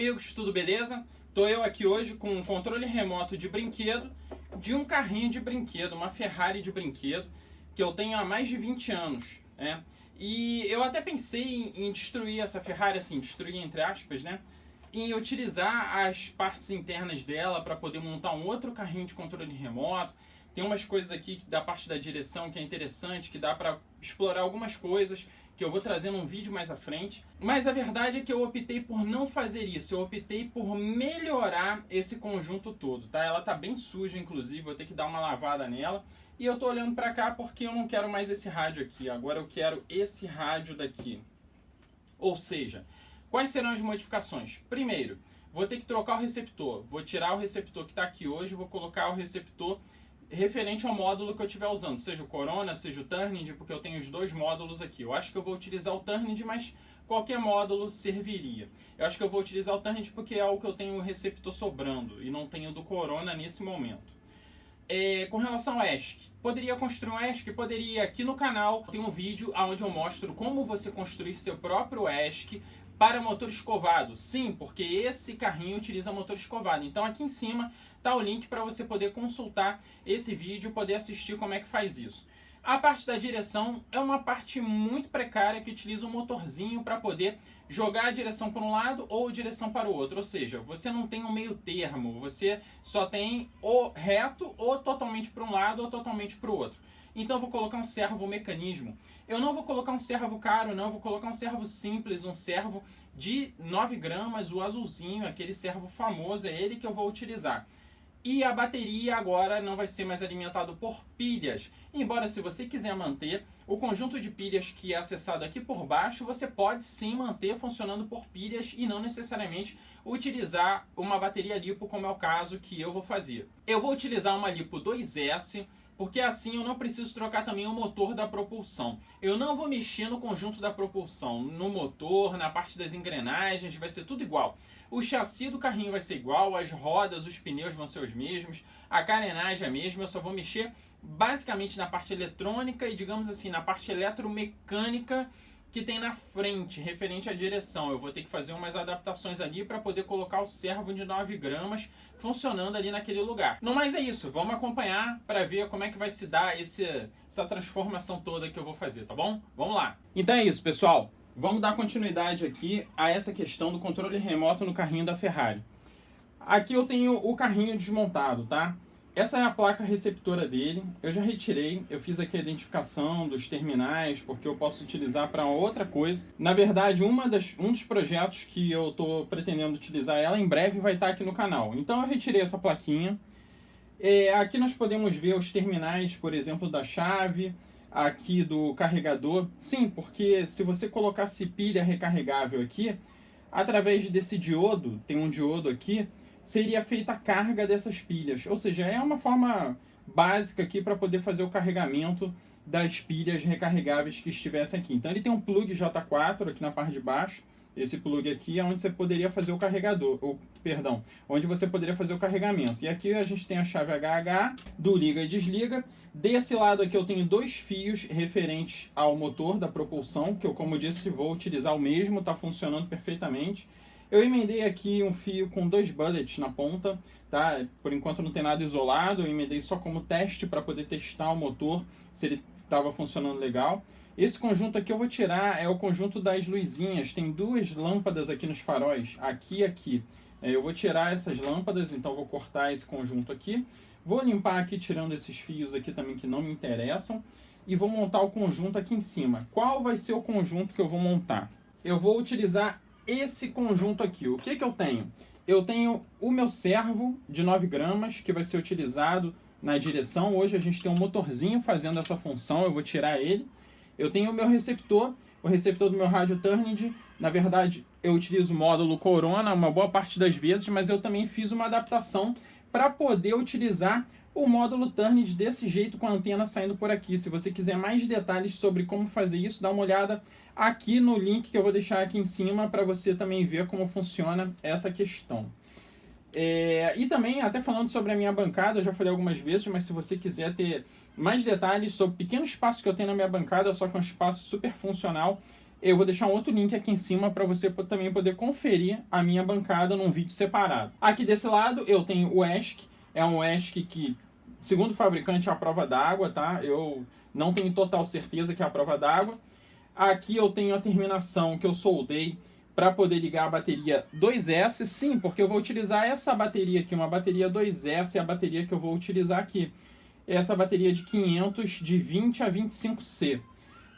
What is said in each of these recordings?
amigos, tudo beleza? Tô eu aqui hoje com um controle remoto de brinquedo de um carrinho de brinquedo, uma Ferrari de brinquedo que eu tenho há mais de 20 anos, né? E eu até pensei em destruir essa Ferrari, assim, destruir entre aspas, né? Em utilizar as partes internas dela para poder montar um outro carrinho de controle remoto. Tem umas coisas aqui da parte da direção que é interessante, que dá para explorar algumas coisas que eu vou trazer num vídeo mais à frente. Mas a verdade é que eu optei por não fazer isso. Eu optei por melhorar esse conjunto todo, tá? Ela tá bem suja, inclusive, vou ter que dar uma lavada nela. E eu tô olhando para cá porque eu não quero mais esse rádio aqui. Agora eu quero esse rádio daqui. Ou seja, quais serão as modificações? Primeiro, vou ter que trocar o receptor. Vou tirar o receptor que está aqui hoje e vou colocar o receptor referente ao módulo que eu estiver usando, seja o Corona, seja o Turnid, porque eu tenho os dois módulos aqui. Eu acho que eu vou utilizar o Turnid, mas qualquer módulo serviria. Eu acho que eu vou utilizar o Turnid porque é o que eu tenho o receptor sobrando e não tenho do Corona nesse momento. Com relação ao ESC, poderia construir um ESC? Poderia. Aqui no canal tem um vídeo onde eu mostro como você construir seu próprio ESC para motor escovado. Sim, porque esse carrinho utiliza motor escovado. Então aqui em cima está o link para você poder consultar esse vídeo, poder assistir como é que faz isso. A parte da direção é uma parte muito precária que utiliza um motorzinho para poder jogar a direção para um lado ou a direção para o outro. Ou seja, você não tem um meio termo, você só tem ou reto ou totalmente para um lado ou totalmente para o outro. Então eu vou colocar um servo mecanismo. Eu não vou colocar um servo caro, não. Eu vou colocar um servo simples, um servo de 9 gramas, o azulzinho, aquele servo famoso, é ele que eu vou utilizar. E a bateria agora não vai ser mais alimentado por pilhas. Embora se você quiser manter o conjunto de pilhas que é acessado aqui por baixo, você pode sim manter funcionando por pilhas e não necessariamente utilizar uma bateria LiPo, como é o caso que eu vou fazer. Eu vou utilizar uma LiPo 2S, porque assim eu não preciso trocar também o motor da propulsão. Eu não vou mexer no conjunto da propulsão, no motor, na parte das engrenagens, vai ser tudo igual. O chassi do carrinho vai ser igual, as rodas, os pneus vão ser os mesmos, a carenagem é a mesma, eu só vou mexer basicamente na parte eletrônica e, digamos assim, na parte eletromecânica que tem na frente, referente à direção. Eu vou ter que fazer umas adaptações ali para poder colocar o servo de 9 gramas funcionando ali naquele lugar. No mais é isso, vamos acompanhar para ver como é que vai se dar essa transformação toda que eu vou fazer, tá bom? Vamos lá! Então é isso, pessoal. Vamos dar continuidade aqui a essa questão do controle remoto no carrinho da Ferrari. Aqui eu tenho o carrinho desmontado, tá? Essa é a placa receptora dele, eu já retirei, eu fiz aqui a identificação dos terminais, porque eu posso utilizar para outra coisa. Na verdade, um dos projetos que eu estou pretendendo utilizar ela, em breve vai estar aqui no canal. Então eu retirei essa plaquinha. Aqui nós podemos ver os terminais, por exemplo, da chave, aqui do carregador. Sim, porque se você colocasse pilha recarregável aqui, através desse diodo, tem um diodo aqui, seria feita a carga dessas pilhas. Ou seja, é uma forma básica aqui para poder fazer o carregamento das pilhas recarregáveis que estivessem aqui. Então ele tem um plug J4 aqui na parte de baixo. Esse plug aqui é onde você poderia fazer o carregador, onde você poderia fazer o carregamento. E aqui a gente tem a chave HH do liga e desliga. Desse lado aqui eu tenho dois fios referentes ao motor da propulsão, que eu, como disse, vou utilizar o mesmo, está funcionando perfeitamente. Eu emendei aqui um fio com 2 bullets na ponta, tá? Por enquanto não tem nada isolado, eu emendei só como teste para poder testar o motor, se ele estava funcionando legal. Esse conjunto aqui eu vou tirar, é o conjunto das luzinhas, tem 2 lâmpadas aqui nos faróis, aqui e aqui. Eu vou tirar essas lâmpadas, então eu vou cortar esse conjunto aqui. Vou limpar aqui tirando esses fios aqui também que não me interessam. E vou montar o conjunto aqui em cima. Qual vai ser o conjunto que eu vou montar? Eu vou utilizar esse conjunto aqui. O que eu tenho? Eu tenho o meu servo de 9 gramas, que vai ser utilizado na direção. Hoje a gente tem um motorzinho fazendo essa função, eu vou tirar ele. Eu tenho o meu receptor, o receptor do meu rádio Turnid. Na verdade, eu utilizo o módulo Corona uma boa parte das vezes, mas eu também fiz uma adaptação para poder utilizar o módulo Turnid desse jeito, com a antena saindo por aqui. Se você quiser mais detalhes sobre como fazer isso, dá uma olhada aqui no link que eu vou deixar aqui em cima para você também ver como funciona essa questão. E também, até falando sobre a minha bancada, eu já falei algumas vezes, mas se você quiser ter mais detalhes sobre o pequeno espaço que eu tenho na minha bancada, só que é um espaço super funcional, eu vou deixar um outro link aqui em cima para você também poder conferir a minha bancada num vídeo separado. Aqui desse lado eu tenho o ESC, é um ESC que, segundo o fabricante, é a prova d'água, tá? Eu não tenho total certeza que é a prova d'água. Aqui eu tenho a terminação que eu soldei para poder ligar a bateria 2S, sim, porque eu vou utilizar essa bateria aqui, uma bateria 2S, é a bateria que eu vou utilizar aqui. Essa bateria de 500 de 20 a 25C.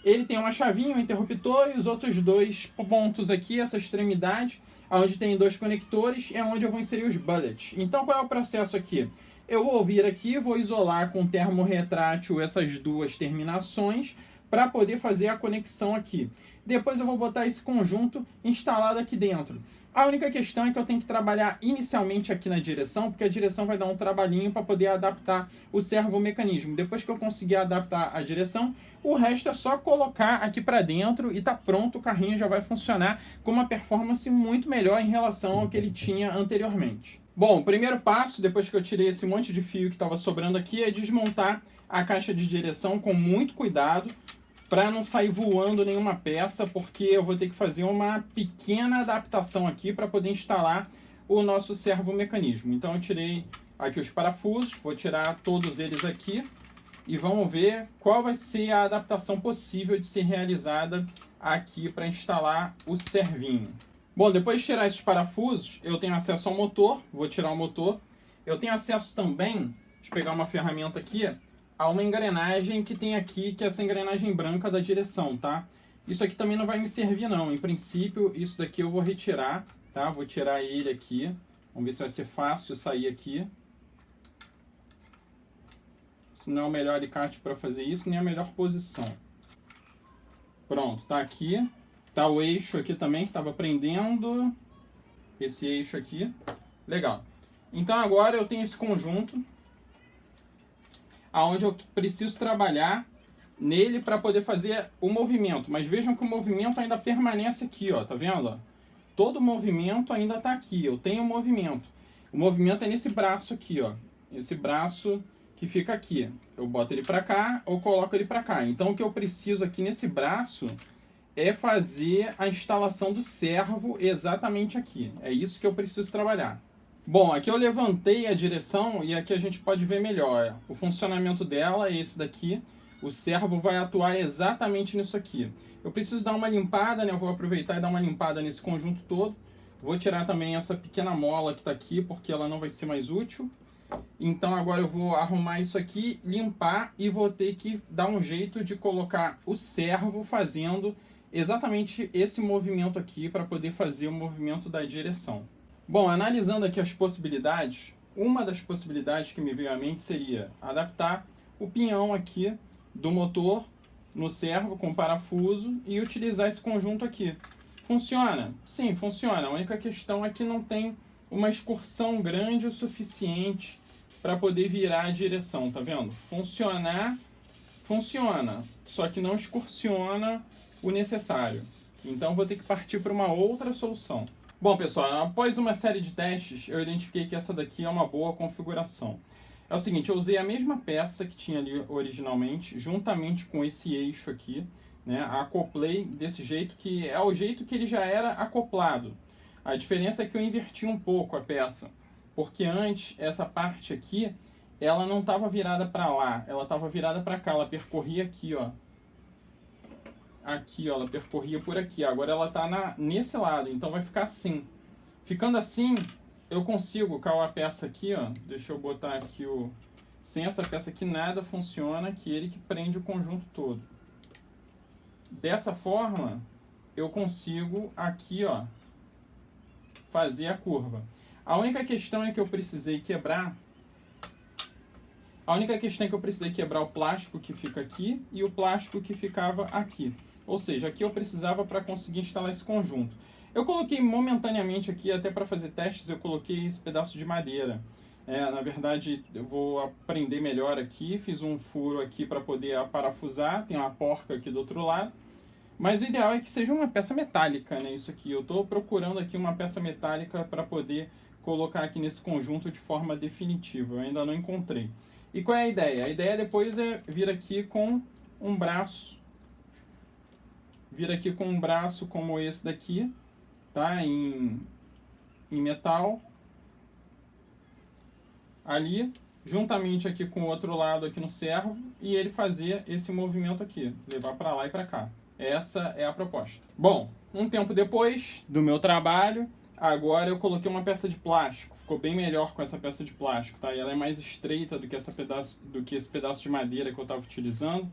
Ele tem uma chavinha, um interruptor e os outros dois pontos aqui, essa extremidade, onde tem dois conectores, é onde eu vou inserir os bullets. Então qual é o processo aqui? Eu vou vir aqui, vou isolar com termorretrátil essas duas terminações para poder fazer a conexão aqui. Depois eu vou botar esse conjunto instalado aqui dentro. A única questão é que eu tenho que trabalhar inicialmente aqui na direção, porque a direção vai dar um trabalhinho para poder adaptar o servomecanismo. Depois que eu conseguir adaptar a direção, o resto é só colocar aqui para dentro e tá pronto, o carrinho já vai funcionar com uma performance muito melhor em relação ao que ele tinha anteriormente. Bom, o primeiro passo, depois que eu tirei esse monte de fio que estava sobrando aqui, é desmontar a caixa de direção com muito cuidado, para não sair voando nenhuma peça, porque eu vou ter que fazer uma pequena adaptação aqui para poder instalar o nosso servomecanismo. Então eu tirei aqui os parafusos, vou tirar todos eles aqui e vamos ver qual vai ser a adaptação possível de ser realizada aqui para instalar o servinho. Bom, depois de tirar esses parafusos, eu tenho acesso ao motor, vou tirar o motor. Eu tenho acesso também, deixa eu pegar uma ferramenta aqui, a uma engrenagem que tem aqui, que é essa engrenagem branca da direção, tá? Isso aqui também não vai me servir não, em princípio isso daqui eu vou retirar, tá? Vou tirar ele aqui, vamos ver se vai ser fácil sair aqui. Esse não é o melhor alicate para fazer isso, nem a melhor posição. Pronto, tá aqui. Tá o eixo aqui também, que estava prendendo. Esse eixo aqui. Legal. Então agora eu tenho esse conjunto, aonde eu preciso trabalhar nele para poder fazer o movimento. Mas vejam que o movimento ainda permanece aqui, ó, tá vendo? Todo o movimento ainda está aqui, eu tenho movimento. O movimento é nesse braço aqui, ó. Esse braço que fica aqui. Eu boto ele para cá ou coloco ele para cá. Então o que eu preciso aqui nesse braço é fazer a instalação do servo exatamente aqui. É isso que eu preciso trabalhar. Bom, aqui eu levantei a direção e aqui a gente pode ver melhor. O funcionamento dela é esse daqui. O servo vai atuar exatamente nisso aqui. Eu preciso dar uma limpada, né? Eu vou aproveitar e dar uma limpada nesse conjunto todo. Vou tirar também essa pequena mola que está aqui, porque ela não vai ser mais útil. Então agora eu vou arrumar isso aqui, limpar e vou ter que dar um jeito de colocar o servo fazendo exatamente esse movimento aqui para poder fazer o movimento da direção. Bom, analisando aqui as possibilidades, uma das possibilidades que me veio à mente seria adaptar o pinhão aqui do motor no servo com parafuso e utilizar esse conjunto aqui. Funciona? Sim, funciona. A única questão é que não tem uma excursão grande o suficiente para poder virar a direção, tá vendo? Funcionar, funciona, só que não excursiona o necessário. Então vou ter que partir para uma outra solução. Bom, pessoal, após uma série de testes, eu identifiquei que essa daqui é uma boa configuração. É o seguinte, eu usei a mesma peça que tinha ali originalmente, juntamente com esse eixo aqui, né? Acoplei desse jeito, que é o jeito que ele já era acoplado. A diferença é que eu inverti um pouco a peça, porque antes essa parte aqui, ela não estava virada para lá, ela estava virada para cá, ela percorria aqui, ó. Aqui, ó, ela percorria por aqui. Agora ela está nesse lado, então vai ficar assim. Ficando assim, eu consigo calar a peça aqui, ó. Deixa eu botar aqui o... Sem essa peça aqui nada funciona, que ele que prende o conjunto todo. Dessa forma, eu consigo aqui, ó, fazer a curva. A única questão é que eu precisei quebrar... o plástico que fica aqui e o plástico que ficava aqui. Ou seja, aqui eu precisava para conseguir instalar esse conjunto. Eu coloquei momentaneamente aqui, até para fazer testes, eu coloquei esse pedaço de madeira. Na verdade, eu vou aprender melhor aqui, fiz um furo aqui para poder parafusar, tem uma porca aqui do outro lado. Mas o ideal é que seja uma peça metálica, né? Isso aqui, eu estou procurando aqui uma peça metálica para poder colocar aqui nesse conjunto de forma definitiva. Eu ainda não encontrei. E qual é a ideia? A ideia depois é vir aqui com um braço vir aqui com um braço como esse daqui, tá? Em metal. Ali, juntamente aqui com o outro lado aqui no servo, e ele fazer esse movimento aqui, levar para lá e para cá. Essa é a proposta. Bom, um tempo depois do meu trabalho, agora eu coloquei uma peça de plástico. Ficou bem melhor com essa peça de plástico, tá? E ela é mais estreita do que esse pedaço de madeira que eu estava utilizando.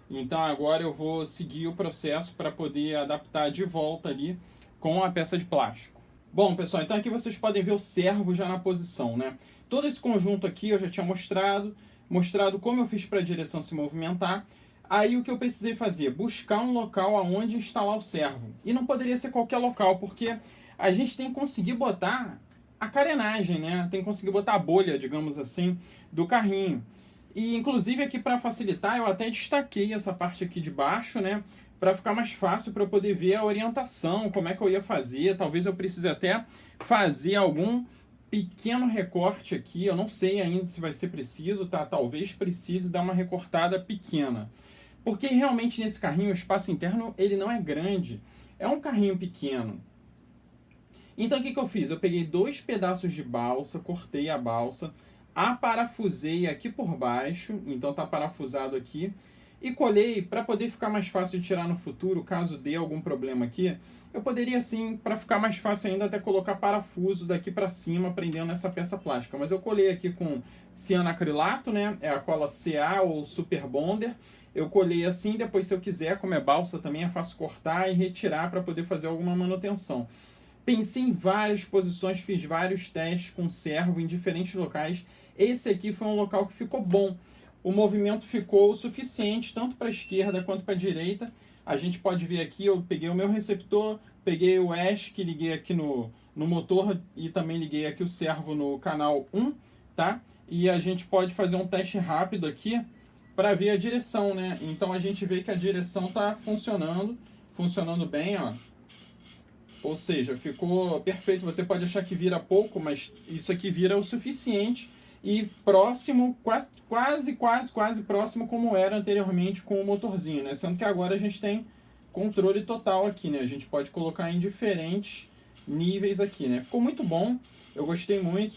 Então agora eu vou seguir o processo para poder adaptar de volta ali com a peça de plástico. Bom, pessoal, então aqui vocês podem ver o servo já na posição, né? Todo esse conjunto aqui eu já tinha mostrado como eu fiz para a direção se movimentar. Aí o que eu precisei fazer? Buscar um local aonde instalar o servo. E não poderia ser qualquer local, porque a gente tem que conseguir botar a carenagem, né? Tem que conseguir botar a bolha, digamos assim, do carrinho. E inclusive aqui para facilitar, eu até destaquei essa parte aqui de baixo, né? Para ficar mais fácil para eu poder ver a orientação, como é que eu ia fazer. Talvez eu precise até fazer algum pequeno recorte aqui. Eu não sei ainda se vai ser preciso, tá? Talvez precise dar uma recortada pequena. Porque realmente nesse carrinho o espaço interno ele não é grande. É um carrinho pequeno. Então o que eu fiz? Eu peguei 2 pedaços de balsa, cortei a balsa, aparafusei aqui por baixo, então tá parafusado aqui, e colei para poder ficar mais fácil de tirar no futuro, caso dê algum problema aqui. Eu poderia sim, para ficar mais fácil ainda, até colocar parafuso daqui para cima, prendendo essa peça plástica. Mas eu colei aqui com cianoacrilato, né? É a cola CA ou Super Bonder. Eu colei assim, depois se eu quiser, como é balsa também é fácil cortar e retirar para poder fazer alguma manutenção. Pensei em várias posições, fiz vários testes com servo em diferentes locais. Esse aqui foi um local que ficou bom. O movimento ficou o suficiente, tanto para a esquerda quanto para a direita. A gente pode ver aqui, eu peguei o meu receptor, peguei o ESC, liguei aqui no motor e também liguei aqui o servo no canal 1, tá? E a gente pode fazer um teste rápido aqui para ver a direção, né? Então a gente vê que a direção está funcionando bem, ó. Ou seja, ficou perfeito. Você pode achar que vira pouco, mas isso aqui vira o suficiente e próximo, quase próximo como era anteriormente com o motorzinho, né? Sendo que agora a gente tem controle total aqui, né? A gente pode colocar em diferentes níveis aqui, né? Ficou muito bom, eu gostei muito.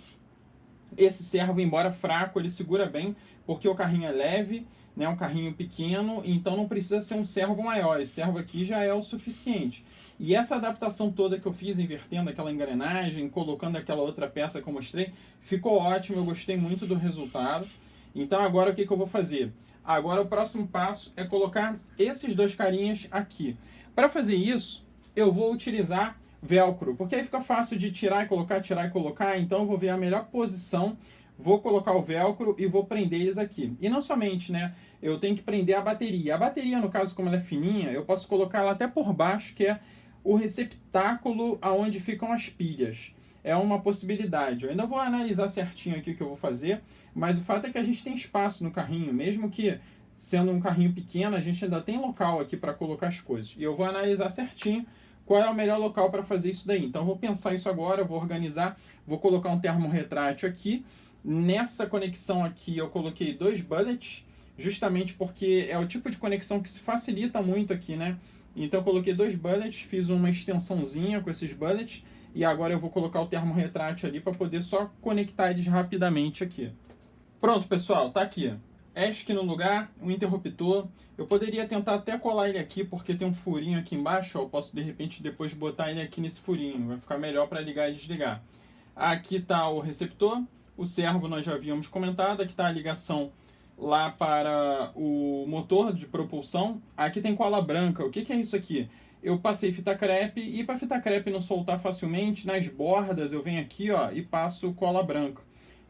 Esse servo, embora fraco, ele segura bem, porque o carrinho é leve, né? Um carrinho pequeno, então não precisa ser um servo maior. Esse servo aqui já é o suficiente. E essa adaptação toda que eu fiz, invertendo aquela engrenagem, colocando aquela outra peça que eu mostrei, ficou ótimo, eu gostei muito do resultado. Então agora o que eu vou fazer? Agora o próximo passo é colocar esses 2 carinhas aqui. Para fazer isso, eu vou utilizar velcro, porque aí fica fácil de tirar e colocar, então eu vou ver a melhor posição, vou colocar o velcro e vou prender eles aqui. E não somente, né? Eu tenho que prender a bateria. A bateria, no caso, como ela é fininha, eu posso colocar ela até por baixo, que é o receptáculo aonde ficam as pilhas. É uma possibilidade. Eu ainda vou analisar certinho aqui o que eu vou fazer, mas o fato é que a gente tem espaço no carrinho, mesmo que sendo um carrinho pequeno, a gente ainda tem local aqui para colocar as coisas. E eu vou analisar certinho qual é o melhor local para fazer isso daí. Então eu vou pensar isso agora, eu vou organizar, vou colocar um termorretrátil aqui. Nessa conexão aqui eu coloquei 2 bullets, justamente porque é o tipo de conexão que se facilita muito aqui, né? Então eu coloquei 2 bullets, fiz uma extensãozinha com esses bullets e agora eu vou colocar o termorretrátil ali para poder só conectar eles rapidamente aqui. Pronto, pessoal, tá aqui. ESC no lugar, um interruptor. Eu poderia tentar até colar ele aqui porque tem um furinho aqui embaixo, ó. Eu posso de repente depois botar ele aqui nesse furinho, vai ficar melhor para ligar e desligar. Aqui está o receptor, o servo nós já havíamos comentado, aqui está a ligação lá para o motor de propulsão. Aqui tem cola branca. O que é isso aqui? Eu passei fita crepe e para fita crepe não soltar facilmente, nas bordas eu venho aqui, ó, e passo cola branca.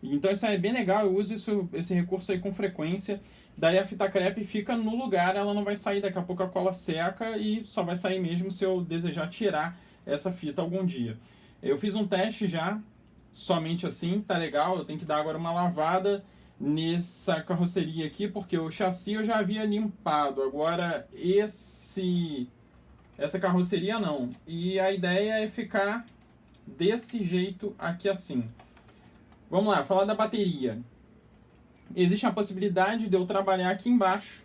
Então isso aí é bem legal, eu uso esse recurso aí com frequência. Daí a fita crepe fica no lugar, ela não vai sair, daqui a pouco a cola seca e só vai sair mesmo se eu desejar tirar essa fita algum dia. Eu fiz um teste já, somente assim, tá legal. Eu tenho que dar agora uma lavada nessa carroceria aqui, porque o chassi eu já havia limpado. Agora essa carroceria não. E a ideia é ficar desse jeito aqui assim. Vamos lá, falar da bateria. Existe a possibilidade de eu trabalhar aqui embaixo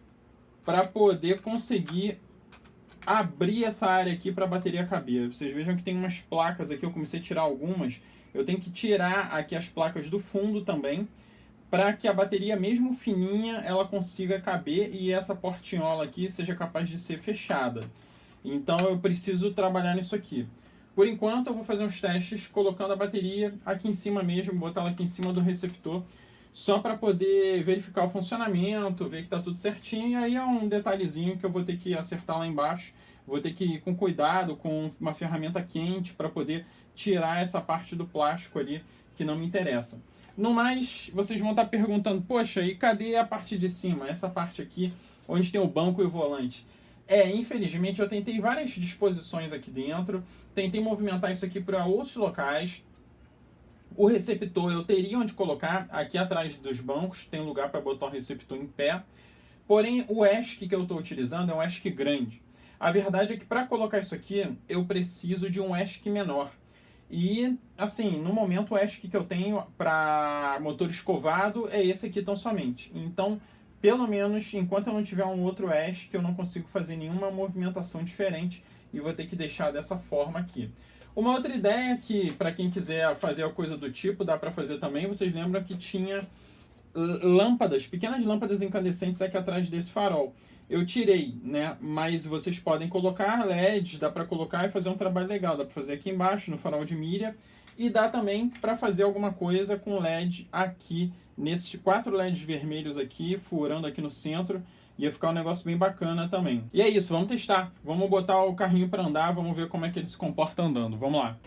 para poder conseguir abrir essa área aqui para a bateria caber. Vocês vejam que tem umas placas aqui, eu comecei a tirar algumas. Eu tenho que tirar aqui as placas do fundo também, para que a bateria, mesmo fininha, ela consiga caber e essa portinhola aqui seja capaz de ser fechada. Então eu preciso trabalhar nisso aqui. Por enquanto eu vou fazer uns testes colocando a bateria aqui em cima mesmo, botar ela aqui em cima do receptor, só para poder verificar o funcionamento, ver que está tudo certinho. E aí é um detalhezinho que eu vou ter que acertar lá embaixo, vou ter que ir com cuidado, com uma ferramenta quente para poder tirar essa parte do plástico ali que não me interessa. No mais, vocês vão estar perguntando, poxa, e cadê a parte de cima? Essa parte aqui, onde tem o banco e o volante. Infelizmente eu tentei várias disposições aqui dentro, tentei movimentar isso aqui para outros locais. O receptor eu teria onde colocar, aqui atrás dos bancos, tem lugar para botar o receptor em pé. Porém, o ESC que eu estou utilizando é um ESC grande. A verdade é que para colocar isso aqui, eu preciso de um ESC menor. E, assim, no momento o ESC que eu tenho para motor escovado é esse aqui tão somente. Então, pelo menos, enquanto eu não tiver um outro ESC, eu não consigo fazer nenhuma movimentação diferente e vou ter que deixar dessa forma aqui. Uma outra ideia que, para quem quiser fazer a coisa do tipo, dá para fazer também, vocês lembram que tinha lâmpadas, pequenas lâmpadas incandescentes aqui atrás desse farol. Eu tirei, né? Mas vocês podem colocar LEDs, dá para colocar e fazer um trabalho legal. Dá para fazer aqui embaixo, no farol de mira. E dá também para fazer alguma coisa com LED aqui, nesses 4 LEDs vermelhos aqui, furando aqui no centro. Ia ficar um negócio bem bacana também. E é isso, vamos testar. Vamos botar o carrinho para andar, vamos ver como é que ele se comporta andando. Vamos lá.